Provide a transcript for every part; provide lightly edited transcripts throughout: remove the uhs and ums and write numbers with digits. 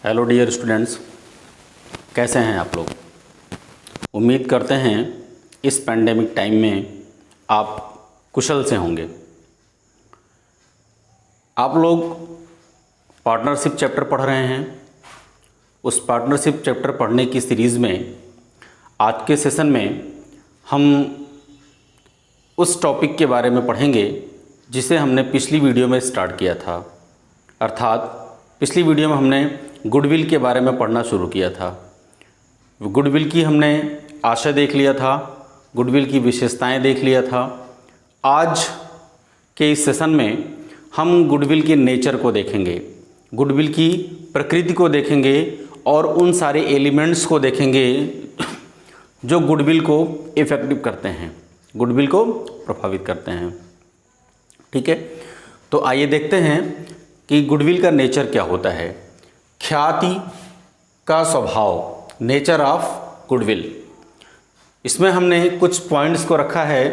Hello dear students, कैसे हैं आप लोग। उम्मीद करते हैं इस पैंडेमिक टाइम में आप कुशल से होंगे। आप लोग पार्टनरशिप चैप्टर पढ़ रहे हैं। उस पार्टनरशिप चैप्टर पढ़ने की सीरीज़ में आज के सेशन में हम उस टॉपिक के बारे में पढ़ेंगे जिसे हमने पिछली वीडियो में स्टार्ट किया था। अर्थात पिछली वीडियो में हमने गुडविल के बारे में पढ़ना शुरू किया था। गुडविल की हमने आशय देख लिया था, गुडविल की विशेषताएं देख लिया था। आज के इस सेशन में हम गुडविल के नेचर को देखेंगे, गुडविल की प्रकृति को देखेंगे और उन सारे एलिमेंट्स को देखेंगे जो गुडविल को इफ़ेक्टिव करते हैं, गुडविल को प्रभावित करते हैं। ठीक है, तो आइए देखते हैं कि गुडविल का नेचर क्या होता है। ख्याति का स्वभाव, नेचर ऑफ गुडविल। इसमें हमने कुछ पॉइंट्स को रखा है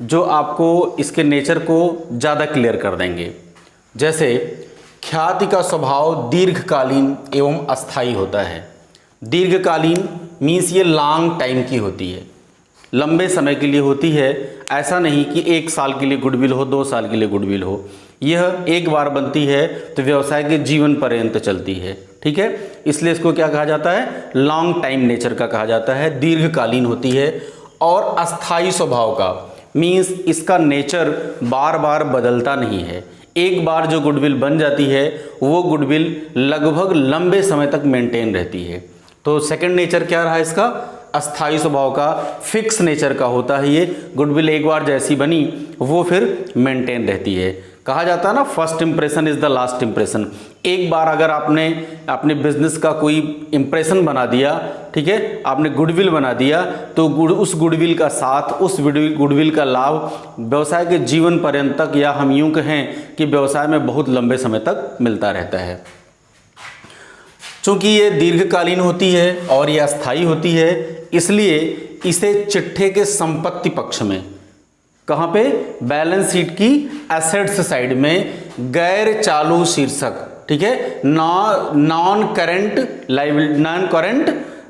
जो आपको इसके नेचर को ज़्यादा क्लियर कर देंगे। जैसे ख्याति का स्वभाव दीर्घकालीन एवं अस्थायी होता है। दीर्घकालीन मीन्स ये लॉन्ग टाइम की होती है, लंबे समय के लिए होती है। ऐसा नहीं कि 1 साल के लिए गुडविल हो, 2 साल के लिए गुडविल हो। यह एक बार बनती है तो व्यवसाय के जीवन पर्यंत चलती है। ठीक है, इसलिए इसको क्या कहा जाता है, लॉन्ग टाइम नेचर का कहा जाता है, दीर्घकालीन होती है। और अस्थायी स्वभाव का मीन्स इसका नेचर बार बार बदलता नहीं है। एक बार जो गुडविल बन जाती है वो गुडविल लगभग लंबे समय तक मेंटेन रहती है। तो सेकंड नेचर क्या रहा इसका, अस्थायी स्वभाव का, फिक्स नेचर का होता है। ये गुडविल एक बार जैसी बनी वो फिर मेंटेन रहती है। कहा जाता है ना, first impression is the last impression. एक बार अगर आपने अपने बिजनेस का कोई इंप्रेशन बना दिया, ठीक है, आपने गुडविल बना दिया, तो उस गुडविल का साथ, उस गुडविल का लाभ व्यवसाय के जीवन पर्यंत तक, या हम यूं कहें कि व्यवसाय में बहुत लंबे समय तक मिलता रहता है। चूंकि ये दीर्घकालीन होती है और ये अस्थायी होती है, इसलिए इसे चिट्ठे के संपत्ति पक्ष में, कहाँ पे, बैलेंस शीट की एसेट्स साइड में गैर चालू शीर्षक, ठीक है, नॉन करेंट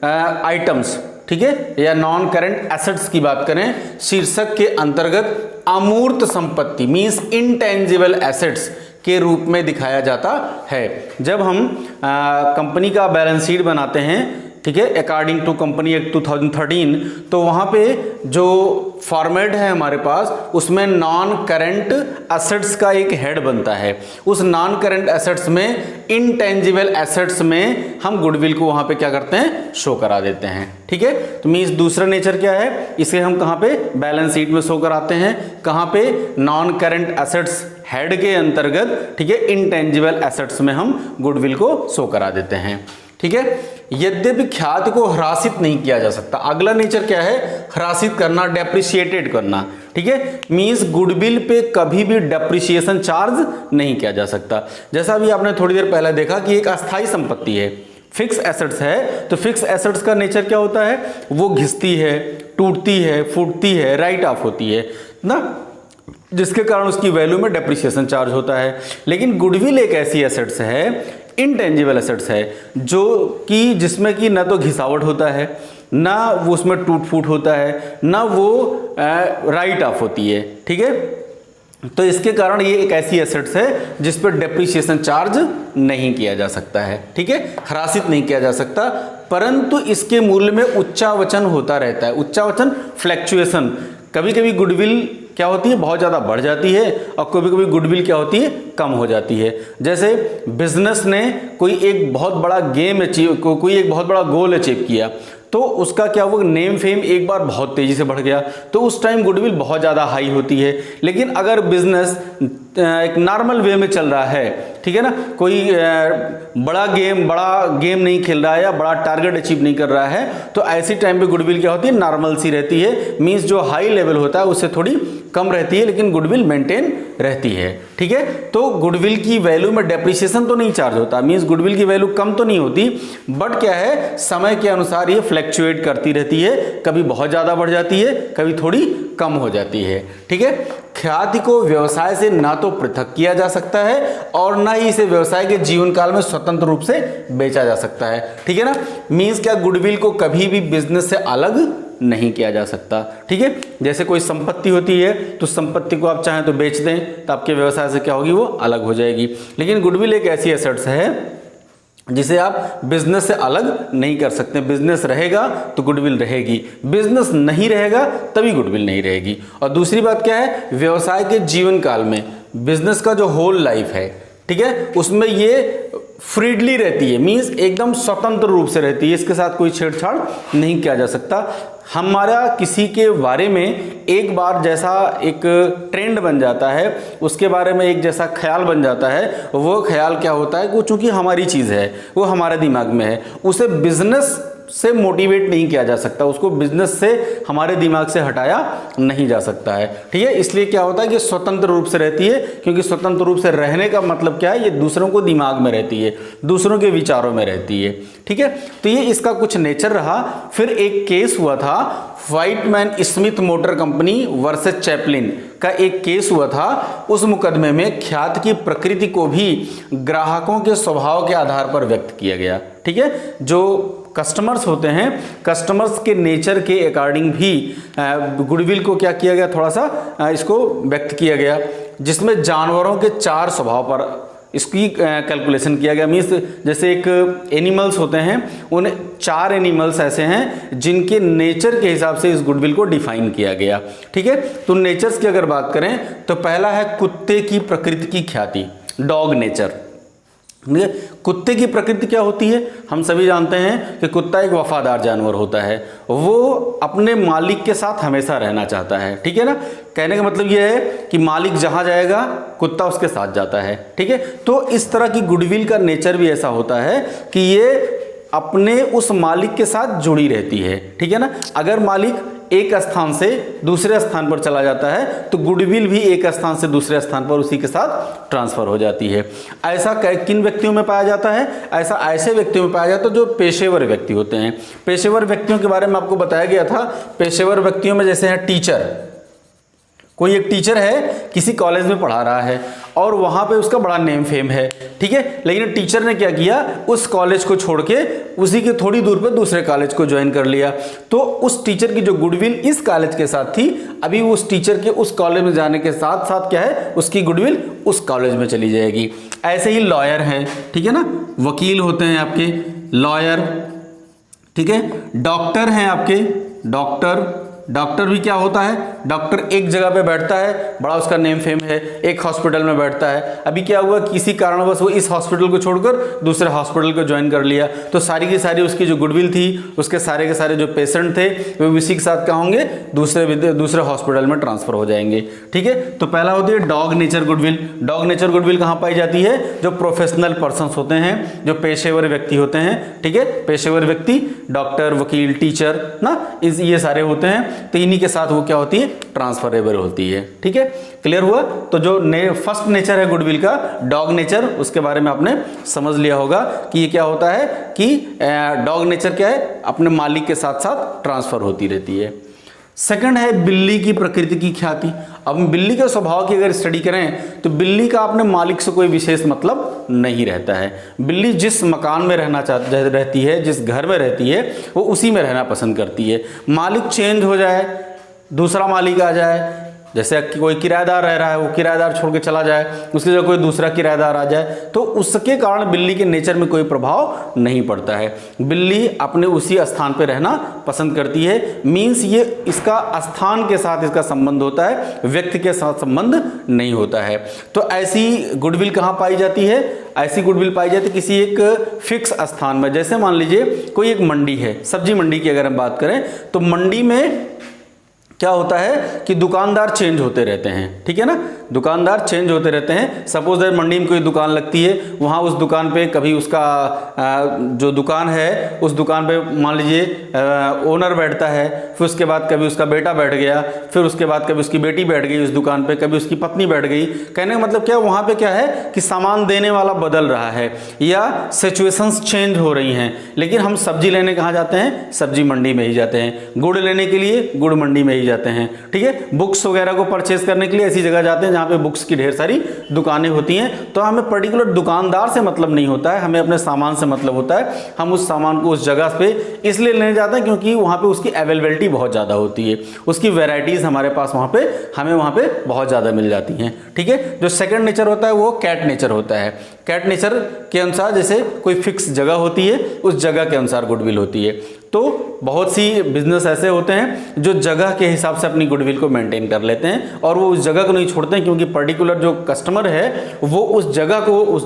आइटम्स, ठीक है, या नॉन करेंट एसेट्स की बात करें, शीर्षक के अंतर्गत अमूर्त संपत्ति मींस इनटेंजिबल एसेट्स के रूप में दिखाया जाता है। जब हम कंपनी का बैलेंस शीट बनाते हैं, ठीक है, अकॉर्डिंग टू कंपनी एक्ट 2013, तो वहाँ पे जो फॉर्मेट है हमारे पास, उसमें नॉन करेंट एसेट्स का एक हेड बनता है। उस नॉन करेंट एसेट्स में, इनटेंजिबल एसेट्स में हम गुडविल को वहाँ पे क्या करते हैं, शो करा देते हैं। ठीक है, तो मीन्स दूसरा नेचर क्या है, इसे हम कहाँ पे बैलेंस शीट में शो कराते हैं, कहाँ पे, नॉन करेंट एसेट्स हेड के अंतर्गत, ठीक है, इनटेंजिबल एसेट्स में हम गुडविल को शो करा देते हैं। ठीक है, यद्यपि ख्याति को ह्रासित नहीं किया जा सकता। अगला नेचर क्या है, ह्रासित करना, डेप्रिशिएटेड करना। ठीक है, मींस गुडविल पे कभी भी डेप्रिसिएशन चार्ज नहीं किया जा सकता। जैसा भी आपने थोड़ी देर पहले देखा कि एक अस्थायी संपत्ति है, फिक्स एसेट्स है, तो फिक्स एसेट्स का नेचर क्या होता है, वो घिसती है, टूटती है, फूटती है, राइट ऑफ होती है ना, जिसके कारण उसकी वैल्यू में डेप्रिसिएशन चार्ज होता है। लेकिन गुडविल एक ऐसी एसेट्स है, इनटेंजिबल एसेट्स है, जो कि जिसमें कि ना तो घिसावट होता है, ना वो उसमें टूट फूट होता है, ना वो राइट ऑफ होती है। ठीक है, तो इसके कारण ये एक ऐसी एसेट्स है जिस पर डेप्रिसिएशन चार्ज नहीं किया जा सकता है। ठीक है, ह्रासित नहीं किया जा सकता, परंतु इसके मूल्य में उच्चावचन होता रहता है। उच्चावचन, फ्लैक्चुएशन, कभी कभी गुडविल क्या होती है, बहुत ज़्यादा बढ़ जाती है, और कभी कभी गुडविल क्या होती है, कम हो जाती है। जैसे बिजनेस ने कोई एक बहुत बड़ा कोई एक बहुत बड़ा गोल अचीव किया, तो उसका क्या हुआ, नेम फेम एक बार बहुत तेज़ी से बढ़ गया, तो उस टाइम गुडविल बहुत ज़्यादा हाई होती है। लेकिन अगर बिजनेस एक नॉर्मल वे में चल रहा है, ठीक है ना, कोई बड़ा गेम नहीं खेल रहा है या बड़ा टारगेट अचीव नहीं कर रहा है, तो ऐसी टाइम पे गुडविल क्या होती है, नॉर्मल सी रहती है। मींस जो हाई लेवल होता है उससे थोड़ी कम रहती है, लेकिन गुडविल मेंटेन रहती है। ठीक है, तो गुडविल की वैल्यू में डेप्रिसिएशन तो नहीं चार्ज होता, मींस गुडविल की वैल्यू कम तो नहीं होती, बट क्या है, समय के अनुसार ये फ्लैक्चुएट करती रहती है, कभी बहुत ज़्यादा बढ़ जाती है, कभी थोड़ी कम हो जाती है। ठीक है, ख्याति को व्यवसाय से ना तो पृथक किया जा सकता है और ना ही इसे व्यवसाय के जीवन काल में स्वतंत्र रूप से बेचा जा सकता है। ठीक है ना, मीन्स क्या, गुडविल को कभी भी बिजनेस से अलग नहीं किया जा सकता। ठीक है, जैसे कोई संपत्ति होती है तो संपत्ति को आप चाहें तो बेच दें तो आपके व्यवसाय से क्या होगी, वो अलग हो जाएगी। लेकिन गुडविल एक ऐसी एसेट्स है जिसे आप बिजनेस से अलग नहीं कर सकते। बिजनेस रहेगा तो गुडविल रहेगी, बिजनेस नहीं रहेगा तभी गुडविल नहीं रहेगी। और दूसरी बात क्या है, व्यवसाय के जीवन काल में बिजनेस का जो होल लाइफ है, ठीक है, उसमें ये फ्रीडली रहती है, मीन्स एकदम स्वतंत्र रूप से रहती है, इसके साथ कोई छेड़छाड़ नहीं किया जा सकता। हमारा किसी के बारे में एक बार जैसा एक ट्रेंड बन जाता है, उसके बारे में एक जैसा ख्याल बन जाता है, वो ख्याल क्या होता है, वो चूंकि हमारी चीज़ है, वो हमारे दिमाग में है, उसे बिजनेस से मोटिवेट नहीं किया जा सकता, उसको बिजनेस से हमारे दिमाग से हटाया नहीं जा सकता है। ठीक है, इसलिए क्या होता है कि स्वतंत्र रूप से रहती है, क्योंकि स्वतंत्र रूप से रहने का मतलब क्या है, ये दूसरों को दिमाग में रहती है, दूसरों के विचारों में रहती है। ठीक है, तो ये इसका कुछ नेचर रहा। फिर एक केस हुआ था, Whitman Smith motor company versus Chaplin का एक केस हुआ था। उस मुकदमे में ख्याति की प्रकृति को भी ग्राहकों के स्वभाव के आधार पर व्यक्त किया गया। ठीक है, जो कस्टमर्स होते हैं, कस्टमर्स के नेचर के अकॉर्डिंग भी गुडविल को क्या किया गया, थोड़ा सा इसको व्यक्त किया गया, जिसमें जानवरों के 4 स्वभाव पर इसकी कैलकुलेशन किया गया। मीन्स जैसे एक एनिमल्स होते हैं, उन 4 एनिमल्स ऐसे हैं जिनके नेचर के हिसाब से इस गुडविल को डिफाइन किया गया। ठीक है, तो नेचर्स की अगर बात करें तो पहला है कुत्ते की प्रकृति की ख्याति, डॉग नेचर। कुत्ते की प्रकृति क्या होती है, हम सभी जानते हैं कि कुत्ता एक वफादार जानवर होता है, वो अपने मालिक के साथ हमेशा रहना चाहता है। ठीक है ना, कहने का मतलब यह है कि मालिक जहां जाएगा कुत्ता उसके साथ जाता है। ठीक है, तो इस तरह की गुडविल का नेचर भी ऐसा होता है कि ये अपने उस मालिक के साथ जुड़ी रहती है। ठीक है ना, अगर मालिक एक स्थान से दूसरे स्थान पर चला जाता है तो गुडविल भी एक स्थान से दूसरे स्थान पर उसी के साथ ट्रांसफर हो जाती है। ऐसा किन व्यक्तियों में पाया जाता है, ऐसा ऐसे व्यक्तियों में पाया जाता है जो पेशेवर व्यक्ति होते हैं। पेशेवर व्यक्तियों के बारे में आपको बताया गया था। पेशेवर व्यक्तियों में जैसे है टीचर, कोई एक टीचर है, किसी कॉलेज में पढ़ा रहा है और वहाँ पे उसका बड़ा नेम फेम है। ठीक है, लेकिन टीचर ने क्या किया, उस कॉलेज को छोड़ के उसी के थोड़ी दूर पे दूसरे कॉलेज को ज्वाइन कर लिया। तो उस टीचर की जो गुडविल इस कॉलेज के साथ थी, अभी उस टीचर के उस कॉलेज में जाने के साथ साथ क्या है, उसकी गुडविल उस कॉलेज में चली जाएगी। ऐसे ही लॉयर है, ठीक है ना, वकील होते हैं आपके लॉयर। ठीक है, डॉक्टर हैं आपके, डॉक्टर भी क्या होता है, डॉक्टर एक जगह पे बैठता है, बड़ा उसका नेम फेम है, एक हॉस्पिटल में बैठता है। अभी क्या हुआ, किसी कारणवश वो इस हॉस्पिटल को छोड़कर दूसरे हॉस्पिटल को ज्वाइन कर लिया, तो सारी की सारी उसकी जो गुडविल थी, उसके सारे के सारे जो पेशेंट थे वो इसी के साथ क्या होंगे, दूसरे हॉस्पिटल में ट्रांसफर हो जाएंगे। ठीक है, तो पहला होती है dog nature goodwill. Dog nature goodwill कहाँ पाई जाती है, जो प्रोफेशनल पर्सन्स होते हैं, जो पेशेवर व्यक्ति होते हैं। ठीक है, पेशेवर व्यक्ति डॉक्टर, वकील, टीचर ना, ये सारे होते हैं, तो इन्हीं के साथ वो क्या होती है, ट्रांसफरेबल होती है। ठीक है, क्लियर हुआ। तो जो फर्स्ट नेचर है गुडविल का, डॉग नेचर, उसके बारे में आपने समझ लिया होगा कि ये क्या होता है कि डॉग नेचर क्या है, अपने मालिक के साथ साथ ट्रांसफर होती रहती है। सेकंड है बिल्ली की प्रकृति की ख्याति। अब बिल्ली के स्वभाव की अगर स्टडी करें तो बिल्ली का अपने मालिक से कोई विशेष मतलब नहीं रहता है। बिल्ली जिस मकान में रहती है, जिस घर में रहती है, वो उसी में रहना पसंद करती है। मालिक चेंज हो जाए, दूसरा मालिक आ जाए, जैसे कोई किराएदार रह रहा है, वो किराएदार छोड़ के चला जाए, उसकी जगह कोई दूसरा किराएदार आ जाए, तो उसके कारण बिल्ली के नेचर में कोई प्रभाव नहीं पड़ता है। बिल्ली अपने उसी स्थान पर रहना पसंद करती है। मीन्स ये इसका स्थान के साथ इसका संबंध होता है, व्यक्ति के साथ संबंध नहीं होता है। तो ऐसी गुडविल कहाँ पाई जाती है, ऐसी गुडविल पाई जाती है किसी एक फिक्स स्थान में। जैसे मान लीजिए कोई एक मंडी है, सब्जी मंडी की अगर हम बात करें तो मंडी में क्या होता है कि दुकानदार चेंज होते रहते हैं, ठीक है ना, दुकानदार चेंज होते रहते हैं। सपोज दैट मंडी में कोई दुकान लगती है, वहाँ उस दुकान पे कभी उसका जो दुकान है उस दुकान पे मान लीजिए ओनर बैठता है, फिर उसके बाद कभी उसका बेटा बैठ गया, फिर उसके बाद कभी उसकी बेटी बैठ गई उस दुकान पे, कभी उसकी पत्नी बैठ गई। कहने का मतलब क्या, वहाँ पे क्या है कि सामान देने वाला बदल रहा है या सिचुएशंस चेंज हो रही हैं। लेकिन हम सब्जी लेने कहाँ जाते हैं, सब्जी मंडी में ही जाते हैं। गुड़ लेने के लिए गुड़ मंडी में ही जाते हैं, ठीक है। बुक्स वगैरह को परचेज करने के लिए ऐसी जगह जाते हैं जहाँ पे बुक्स की ढेर सारी दुकानें होती हैं। तो हमें पर्टिकुलर दुकानदार से मतलब नहीं होता है, हमें अपने सामान से मतलब होता है। हम उस सामान को उस जगह पे इसलिए लेने जाते हैं क्योंकि वहाँ पे उसकी अवेलेबिलिटी बहुत ज़्यादा होती है, उसकी वेराइटीज़ हमारे पास वहाँ पे हमें वहाँ पे बहुत ज़्यादा मिल जाती हैं, ठीक है। जो सेकंड नेचर होता है वो कैट नेचर होता है। कैट नेचर के अनुसार जैसे कोई फिक्स जगह होती है, उस जगह के अनुसार गुडविल होती है। तो बहुत सी बिजनेस ऐसे होते हैं जो जगह के हिसाब से अपनी गुडविल को मेंटेन कर लेते हैं और वो उस जगह को नहीं छोड़ते हैं, क्योंकि पर्टिकुलर जो कस्टमर है वो उस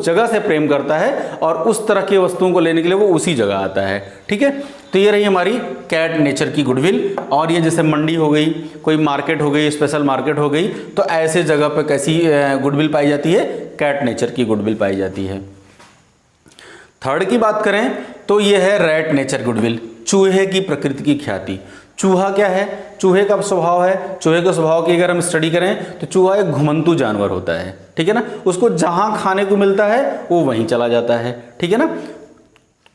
जगह से प्रेम करता है और उस तरह की वस्तुओं को लेने के लिए वो उसी जगह आता है, ठीक है। तो ये रही हमारी कैट नेचर की गुडविल। और ये जैसे मंडी हो गई, कोई मार्केट हो गई, स्पेशल मार्केट हो गई, तो ऐसे जगह पर कैसी गुडविल पाई जाती है, कैट नेचर की गुडविल पाई जाती है। थर्ड की बात करें तो ये है रैट नेचर गुडविल, चूहे की प्रकृति की ख्याति। चूहा क्या है, चूहे का स्वभाव है, चूहे के स्वभाव की अगर हम स्टडी करें तो चूहा एक घुमंतु जानवर होता है, ठीक है ना। उसको जहां खाने को मिलता है वो वहीं चला जाता है, ठीक है ना।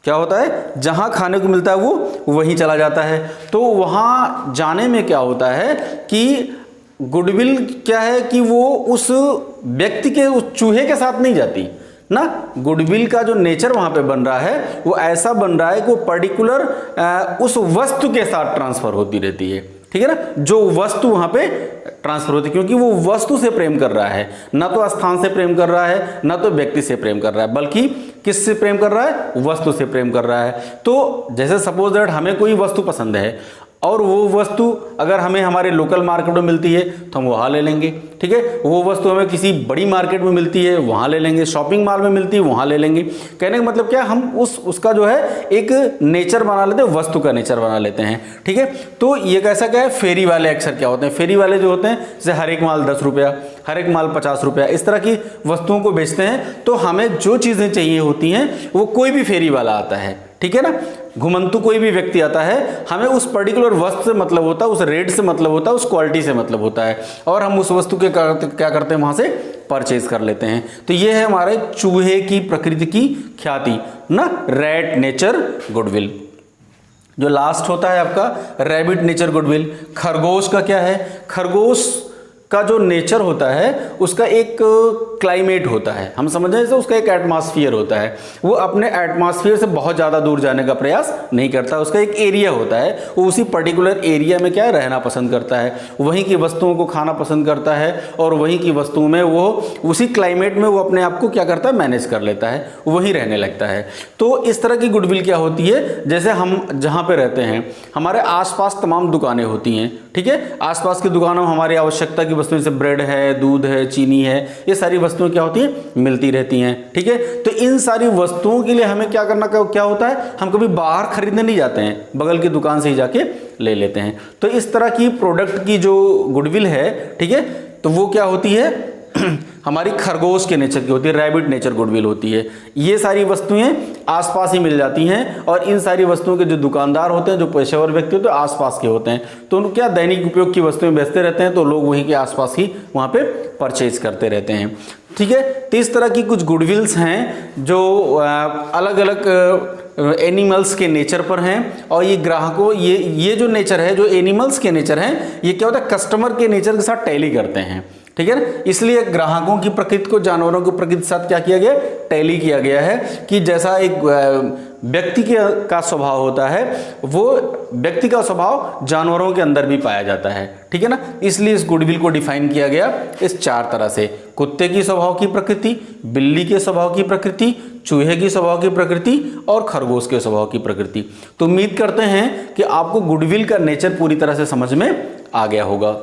क्या होता है, जहां खाने को मिलता है वो वहीं चला जाता है। तो वहां जाने में क्या होता है कि गुडविल क्या है कि वो उस व्यक्ति के, उस चूहे के साथ नहीं जाती ना। गुडविल का जो नेचर वहां पे बन रहा है वो ऐसा बन रहा है कि वो पर्टिकुलर उस वस्तु के साथ ट्रांसफर होती रहती है, ठीक है ना। जो वस्तु वहां पे ट्रांसफर होती है, क्योंकि वो वस्तु से प्रेम कर रहा है, ना तो स्थान से प्रेम कर रहा है, ना तो व्यक्ति से प्रेम कर रहा है, बल्कि किससे प्रेम कर रहा है, वस्तु से प्रेम कर रहा है। तो जैसे सपोज दैट हमें कोई वस्तु पसंद है और वो वस्तु अगर हमें हमारे लोकल मार्केट में मिलती है तो हम वहाँ ले लेंगे, ठीक है। वो वस्तु हमें किसी बड़ी मार्केट में मिलती है वहाँ ले लेंगे, शॉपिंग मॉल में मिलती है वहाँ ले लेंगे। कहने का मतलब क्या, हम उसका जो है एक नेचर बना लेते हैं, वस्तु का नेचर बना लेते हैं, ठीक है। तो ये कैसा क्या है, फेरी वाले अक्सर क्या होते हैं, फेरी वाले जो होते हैं जैसे हर एक माल 10 रुपया, हर एक माल 50 रुपया, इस तरह की वस्तुओं को बेचते हैं। तो हमें जो चीज़ें चाहिए होती हैं वो कोई भी फेरी वाला आता है, ठीक है ना। घुमंतु कोई भी व्यक्ति आता है, हमें उस पर्टिकुलर वस्तु से मतलब होता है, उस रेट से मतलब होता है, उस क्वालिटी से मतलब होता है, और हम उस वस्तु के क्या करते हैं, वहां से परचेज कर लेते हैं। तो ये है हमारे चूहे की प्रकृति की ख्याति ना, रैट नेचर गुडविल। जो लास्ट होता है आपका रैबिट नेचर गुडविल। खरगोश का क्या है, खरगोश का जो नेचर होता है उसका एक क्लाइमेट होता है, हम समझ रहे हैं, उसका एक एटमॉस्फेयर होता है। वो अपने एटमॉस्फेयर से बहुत ज़्यादा दूर जाने का प्रयास नहीं करता, उसका एक एरिया होता है, वो उसी पर्टिकुलर एरिया में क्या रहना पसंद करता है, वहीं की वस्तुओं को खाना पसंद करता है और वहीं की वस्तुओं में वो उसी क्लाइमेट में वो अपने आप को क्या करता है, मैनेज कर लेता है, वहीं रहने लगता है। तो इस तरह की गुडविल क्या होती है, जैसे हम जहाँ पे रहते हैं हमारे आसपास तमाम दुकानें होती हैं, ठीक है। आसपास की दुकानों में हमारी आवश्यकता की वस्तुएं जैसे ब्रेड है, दूध है, चीनी है, ये सारी वस्तुएं क्या होती हैं, मिलती रहती हैं, ठीक है। तो इन सारी वस्तुओं के लिए हमें क्या करना, क्या होता है, हम कभी बाहर खरीदने नहीं जाते हैं, बगल की दुकान से ही जाके ले लेते हैं। तो इस तरह की प्रोडक्ट की जो गुडविल है, ठीक है, तो वो क्या होती है हमारी खरगोश के नेचर की होती है, रैबिट नेचर गुडविल होती है। ये सारी वस्तुएं आसपास ही मिल जाती हैं और इन सारी वस्तुओं के जो दुकानदार होते हैं, जो पेशेवर व्यक्ति होते हैं, आसपास के होते हैं, तो उनको क्या दैनिक उपयोग की वस्तुएं बेचते रहते हैं, तो लोग वहीं के आसपास ही वहाँ पे परचेज करते रहते हैं, ठीक है। तो इस तरह की कुछ गुडविल्स हैं जो अलग अलग एनिमल्स के नेचर पर हैं, और ये ग्राहकों ये जो नेचर है, जो एनिमल्स के नेचर हैं, ये क्या होता है, कस्टमर के नेचर के साथ टैली करते हैं, ठीक है ना। इसलिए ग्राहकों की प्रकृति को जानवरों की प्रकृति के साथ क्या किया गया, टैली किया गया है, कि जैसा एक व्यक्ति का स्वभाव होता है वो व्यक्ति का स्वभाव जानवरों के अंदर भी पाया जाता है, ठीक है ना। इसलिए इस गुडविल को डिफाइन किया गया इस 4 तरह से, कुत्ते की स्वभाव की प्रकृति, बिल्ली के स्वभाव की प्रकृति, चूहे की स्वभाव की प्रकृति और खरगोश के स्वभाव की प्रकृति। तो उम्मीद करते हैं कि आपको गुडविल का नेचर पूरी तरह से समझ में आ गया होगा।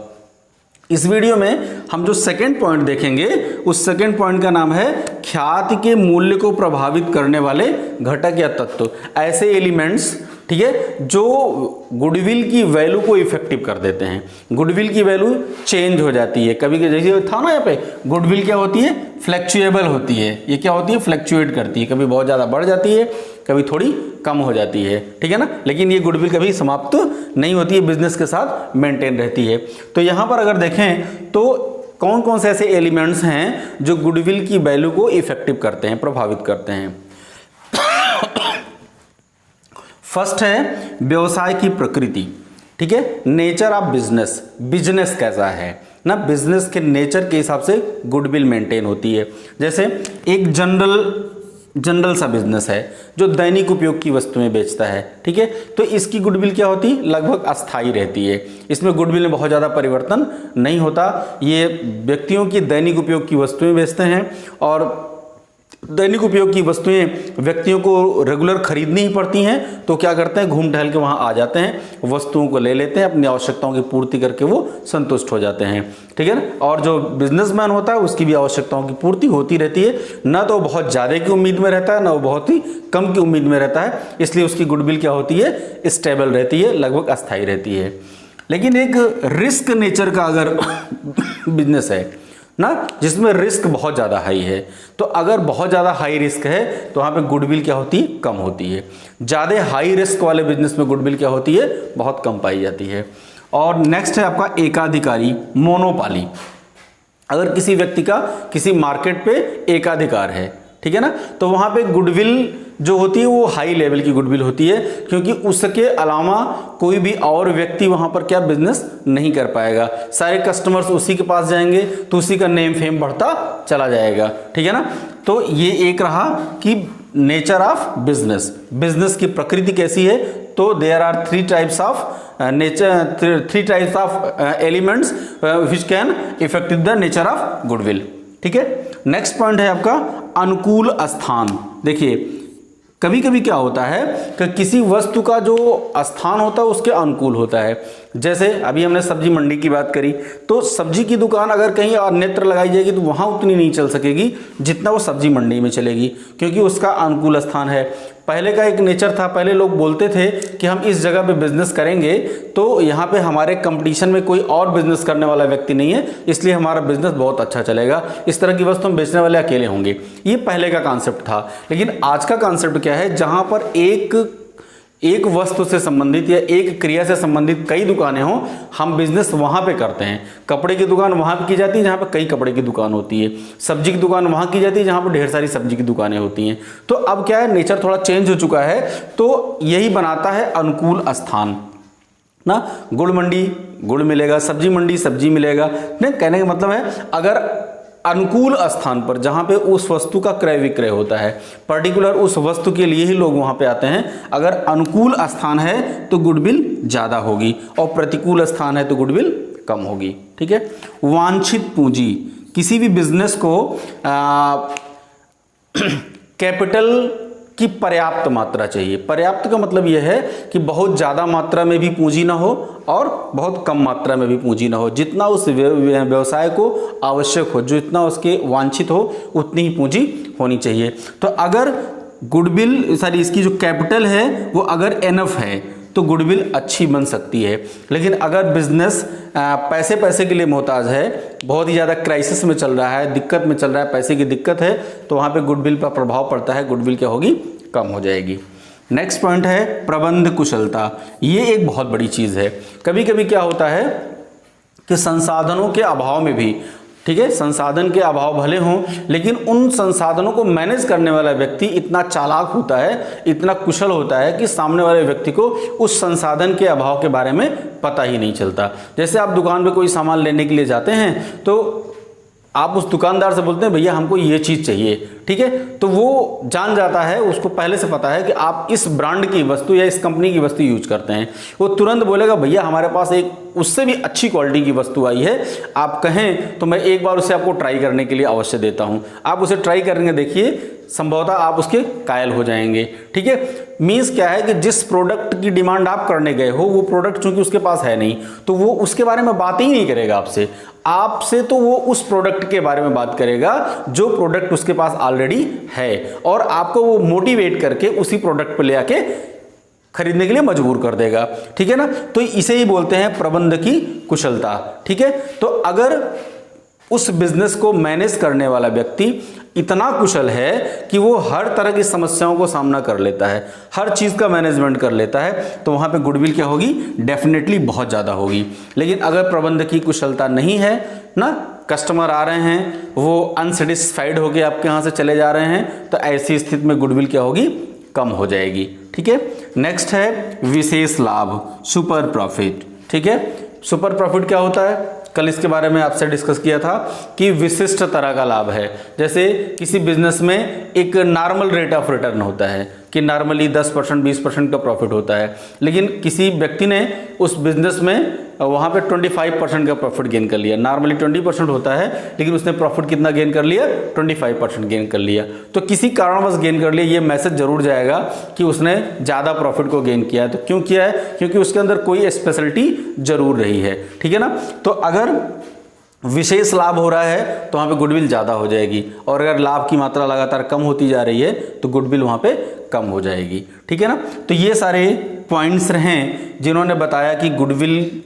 इस वीडियो में हम जो सेकंड पॉइंट देखेंगे, उस सेकंड पॉइंट का नाम है ख्याति के मूल्य को प्रभावित करने वाले घटक या तत्व। ऐसे एलिमेंट्स ठीक है, जो गुडविल की वैल्यू को इफेक्टिव कर देते हैं। गुडविल की वैल्यू चेंज हो जाती है कभी, जैसे था ना यहाँ पे, गुडविल क्या होती है, फ्लैक्चुएबल होती है। ये क्या होती है, फ्लैक्चुएट करती है, कभी बहुत ज़्यादा बढ़ जाती है, कभी थोड़ी कम हो जाती है, ठीक है ना। लेकिन ये गुडविल कभी समाप्त नहीं होती है, बिजनेस के साथ मेंटेन रहती है। तो यहाँ पर अगर देखें तो कौन कौन से ऐसे एलिमेंट्स हैं जो गुडविल की वैल्यू को इफेक्टिव करते हैं, प्रभावित करते हैं। फर्स्ट है व्यवसाय की प्रकृति, ठीक है, नेचर ऑफ बिजनेस, बिजनेस कैसा है ना, बिजनेस के नेचर के हिसाब से गुडविल मेंटेन होती है। जैसे एक जनरल सा बिजनेस है जो दैनिक उपयोग की वस्तुएं बेचता है, ठीक है, तो इसकी गुडविल क्या होती है, लगभग अस्थायी रहती है। इसमें गुडविल में बहुत ज़्यादा परिवर्तन नहीं होता। ये व्यक्तियों की दैनिक उपयोग की वस्तुएं बेचते हैं और दैनिक उपयोग की वस्तुएं व्यक्तियों को रेगुलर खरीदनी ही पड़ती हैं, तो क्या करते हैं, घूम टहल के वहाँ आ जाते हैं, वस्तुओं को ले लेते हैं, अपनी आवश्यकताओं की पूर्ति करके वो संतुष्ट हो जाते हैं, ठीक है ना। और जो बिजनेसमैन होता है उसकी भी आवश्यकताओं की पूर्ति होती रहती है, ना तो बहुत ज़्यादा की उम्मीद में रहता है, ना वो बहुत ही कम की उम्मीद में रहता है, इसलिए उसकी गुडविल क्या होती है, स्टेबल रहती है, लगभग अस्थायी रहती है। लेकिन एक रिस्क नेचर का अगर बिजनेस है ना, जिसमें रिस्क बहुत ज़्यादा हाई है, तो अगर बहुत ज़्यादा हाई रिस्क है तो वहाँ पे गुडविल क्या होती है, कम होती है। ज़्यादा हाई रिस्क वाले बिजनेस में गुडविल क्या होती है, बहुत कम पाई जाती है। और नेक्स्ट है आपका एकाधिकारी, मोनोपाली। अगर किसी व्यक्ति का किसी मार्केट पे एकाधिकार है, ठीक है ना, तो वहाँ पे गुडविल जो होती है वो हाई लेवल की गुडविल होती है, क्योंकि उसके अलावा कोई भी और व्यक्ति वहाँ पर क्या बिजनेस नहीं कर पाएगा। सारे कस्टमर्स उसी के पास जाएंगे तो उसी का नेम फेम बढ़ता चला जाएगा, ठीक है ना। तो ये एक रहा कि नेचर ऑफ बिजनेस, बिजनेस की प्रकृति कैसी है। तो there are three types of elements which can effect the nature of goodwill, ठीक है। नेक्स्ट पॉइंट है आपका अनुकूल स्थान। देखिए कभी कभी क्या होता है कि किसी वस्तु का जो स्थान होता है उसके अनुकूल होता है। जैसे अभी हमने सब्जी मंडी की बात करी, तो सब्जी की दुकान अगर कहीं अन्यत्र लगाई जाएगी तो वहाँ उतनी नहीं चल सकेगी जितना वो सब्जी मंडी में चलेगी, क्योंकि उसका अनुकूल स्थान है। पहले का एक नेचर था, पहले लोग बोलते थे कि हम इस जगह पे बिजनेस करेंगे तो यहाँ पे हमारे कंपटीशन में कोई और बिजनेस करने वाला व्यक्ति नहीं है, इसलिए हमारा बिजनेस बहुत अच्छा चलेगा, इस तरह की वस्तु हम बेचने वाले अकेले होंगे। ये पहले का कॉन्सेप्ट था। लेकिन आज का कॉन्सेप्ट क्या है, जहाँ पर एक वस्तु से संबंधित या एक क्रिया से संबंधित कई दुकानें हों, हम बिजनेस वहाँ पे करते हैं। कपड़े की दुकान वहाँ पे की जाती है जहाँ पे कई कपड़े की दुकान होती है, सब्जी की दुकान वहाँ की जाती है जहाँ पे ढेर सारी सब्जी की दुकानें होती हैं। तो अब क्या है, नेचर थोड़ा चेंज हो चुका है, तो यही बनाता है अनुकूल स्थान ना। गुड़ मंडी गुड़ मिलेगा, सब्जी मंडी सब्जी मिलेगा। नहीं, कहने का मतलब है अगर अनुकूल स्थान पर जहाँ पे उस वस्तु का क्रय विक्रय होता है, पर्टिकुलर उस वस्तु के लिए ही लोग वहाँ पे आते हैं, अगर अनुकूल स्थान है तो गुडविल ज़्यादा होगी और प्रतिकूल स्थान है तो गुडविल कम होगी, ठीक है। वांछित पूंजी, किसी भी बिजनेस को कैपिटल की पर्याप्त मात्रा चाहिए। पर्याप्त का मतलब यह है कि बहुत ज़्यादा मात्रा में भी पूंजी ना हो और बहुत कम मात्रा में भी पूंजी ना हो। जितना उस व्यवसाय को आवश्यक हो, जो इतना उसके वांछित हो, उतनी ही पूंजी होनी चाहिए। तो अगर गुडविल इसकी जो कैपिटल है वो अगर एनफ है तो गुडविल अच्छी बन सकती है। लेकिन अगर बिजनेस पैसे के लिए मोहताज है, बहुत ही ज़्यादा क्राइसिस में चल रहा है, दिक्कत में चल रहा है, पैसे की दिक्कत है, तो वहाँ पे गुडविल पर प्रभाव पड़ता है, गुडविल क्या होगी, कम हो जाएगी। नेक्स्ट पॉइंट है प्रबंध कुशलता। ये एक बहुत बड़ी चीज़ है। कभी कभी क्या होता है कि संसाधनों के अभाव में भी, ठीक है, संसाधन के अभाव भले हों, लेकिन उन संसाधनों को मैनेज करने वाला व्यक्ति इतना चालाक होता है, इतना कुशल होता है कि सामने वाले व्यक्ति को उस संसाधन के अभाव के बारे में पता ही नहीं चलता। जैसे आप दुकान पे कोई सामान लेने के लिए जाते हैं तो आप उस दुकानदार से बोलते हैं भैया हमको ये चीज़ चाहिए, ठीक है, तो वो जान जाता है, उसको पहले से पता है कि आप इस ब्रांड की वस्तु या इस कंपनी की वस्तु यूज करते हैं। वो तुरंत बोलेगा भैया हमारे पास एक उससे भी अच्छी क्वालिटी की वस्तु आई है, आप कहें तो मैं एक बार उसे आपको ट्राई करने के लिए अवश्य देता हूँ। आप उसे ट्राई करेंगे, देखिए संभवतः आप उसके कायल हो जाएंगे, ठीक है। मीन्स क्या है कि जिस प्रोडक्ट की डिमांड आप करने गए हो वो प्रोडक्ट चूंकि उसके पास है नहीं, तो वो उसके बारे में बात ही नहीं करेगा आपसे तो वो उस प्रोडक्ट के बारे में बात करेगा जो प्रोडक्ट उसके पास ऑलरेडी है, और आपको वो मोटिवेट करके उसी प्रोडक्ट पर ले आके खरीदने के लिए मजबूर कर देगा, ठीक है ना। तो इसे ही बोलते हैं प्रबंध की कुशलता, ठीक है। तो अगर उस बिजनेस को मैनेज करने वाला व्यक्ति इतना कुशल है कि वो हर तरह की समस्याओं को सामना कर लेता है, हर चीज़ का मैनेजमेंट कर लेता है, तो वहाँ पे गुडविल क्या होगी, डेफिनेटली बहुत ज़्यादा होगी। लेकिन अगर प्रबंध की कुशलता नहीं है ना, कस्टमर आ रहे हैं, वो अनसेटिस्फाइड होकर आपके यहाँ से चले जा रहे हैं, तो ऐसी स्थिति में गुडविल क्या होगी, कम हो जाएगी, ठीक है। नेक्स्ट है विशेष लाभ, सुपर प्रॉफिट, ठीक है। सुपर प्रॉफिट क्या होता है, कल इसके बारे में आपसे डिस्कस किया था कि विशिष्ट तरह का लाभ है। जैसे किसी बिजनेस में एक नॉर्मल रेट ऑफ रिटर्न होता है कि नॉर्मली 10% 20% का प्रॉफिट होता है, लेकिन किसी व्यक्ति ने उस बिजनेस में वहाँ पे 25% का प्रॉफिट गेन कर लिया। नॉर्मली 20% होता है, लेकिन उसने प्रॉफिट कितना गेन कर लिया, 25% गेन कर लिया। तो किसी कारणवश गेन कर लिया, ये मैसेज जरूर जाएगा कि उसने ज़्यादा प्रॉफिट को गेन किया है। तो क्यों किया है, क्योंकि उसके अंदर कोई स्पेशलिटी जरूर रही है, ठीक है ना। तो अगर विशेष लाभ हो रहा है तो वहाँ पे गुडविल ज़्यादा हो जाएगी, और अगर लाभ की मात्रा लगातार कम होती जा रही है तो गुडविल वहाँ पे कम हो जाएगी, ठीक है ना। तो ये सारे पॉइंट्स हैं जिन्होंने बताया कि गुडविल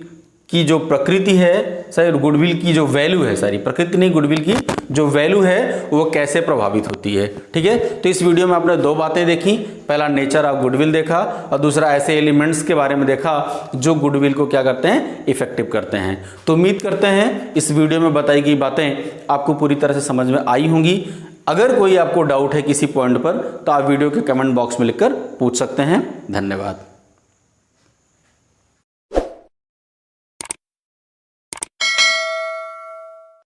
की जो प्रकृति है, सॉरी गुडविल की जो वैल्यू है, सारी प्रकृति नहीं, गुडविल की जो वैल्यू है वो कैसे प्रभावित होती है, ठीक है। तो इस वीडियो में आपने दो बातें देखी, पहला नेचर ऑफ गुडविल देखा और दूसरा ऐसे एलिमेंट्स के बारे में देखा जो गुडविल को क्या करते हैं, इफेक्टिव करते हैं। तो उम्मीद करते हैं इस वीडियो में बताई गई बातें आपको पूरी तरह से समझ में आई होंगी। अगर कोई आपको डाउट है किसी पॉइंट पर तो आप वीडियो के कमेंट बॉक्स में लिखकर पूछ सकते हैं। धन्यवाद।